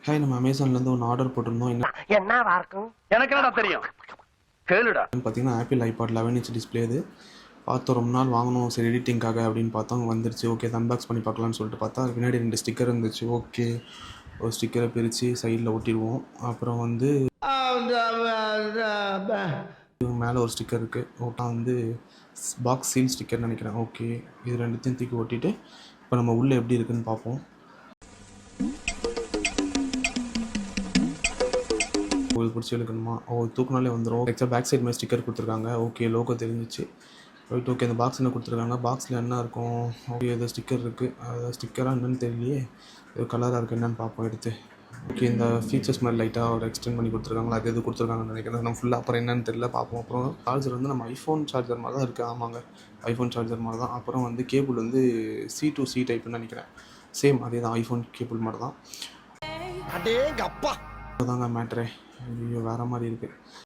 Hi, நம்ம அமேசான்லேருந்து ஒன்று order போட்டிருந்தோம். என்னவா இருக்கும் எனக்கு என்னடா தெரியும், கேளுடா. என்னன்னு பார்த்தீங்கன்னா ஆப்பிள் ஐபாட் 11 இன்ச் டிஸ்பிளே இது. பார்த்தோம், ரொம்ப நாள் வாங்கணும் சரி எடிட்டிங்காக அப்படின்னு பார்த்தோம், வந்துருச்சு. ஓகே, அன்பாக்ஸ் பண்ணி பார்க்கலான்னு சொல்லிட்டு பார்த்தா அதுக்கு பின்னாடி 2 ஸ்டிக்கர் இருந்துச்சு. ஓகே, ஒரு ஸ்டிக்கரை பிரித்து சைடில் ஒட்டிடுவோம். அப்புறம் வந்து மேலே ஒரு ஸ்டிக்கர் இருக்குது. ஓட்டா வந்து பாக்ஸ் சீல் ஸ்டிக்கர்னு நினைக்கிறேன். ஓகே, இது ரெண்டுத்தையும் தூக்கி ஒட்டிட்டு இப்போ நம்ம உள்ளே எப்படி இருக்குன்னு பார்ப்போம். உங்களுக்கு பிடிச்சி இழுக்கணுமா? தூக்குனாலே வந்துடும். எக்ஸ்ட்ரா பேக் சைட் மாதிரி ஸ்டிக்கர் கொடுத்துருக்காங்க. ஓகே, லோகோ தெரிஞ்சிச்சு. Right, okay. அந்த பாக்ஸ் என்ன கொடுத்துருக்காங்க, பாக்ஸில் என்ன இருக்கும்? ஓகே, ஏதோ ஸ்டிக்கர் இருக்குது. அது ஸ்டிக்கராக என்னன்னு தெரியலையே, ஏதோ கலராக இருக்குது. என்னென்னு பார்ப்போம் எடுத்து. ஓகே, இந்த ஃபீச்சர்ஸ் மாதிரி லைட்டாக ஒரு எக்ஸ்டெண்ட் பண்ணி கொடுத்துருக்காங்களா, அது எது கொடுத்துருக்காங்கன்னு நினைக்கிறேன். நம்ம ஃபுல்லாக அப்புறம் என்னன்னு தெரியல, பார்ப்போம். அப்புறம் சார்ஜர் வந்து நம்ம ஐஃபோன் சார்ஜர் மாதிரி தான் இருக்குது. ஆமாங்க, ஐஃபோன் சார்ஜர் மாதிரி தான். அப்புறம் வந்து கேபிள் வந்து C2C டைப்னு நினைக்கிறேன். சேம் அதே தான், ஐஃபோன் கேபிள் மாதிரி தான். அடேங்கப்பா, அதுதாங்க மேட்ரே. ஐயோ, வேறு மாதிரி இருக்குது.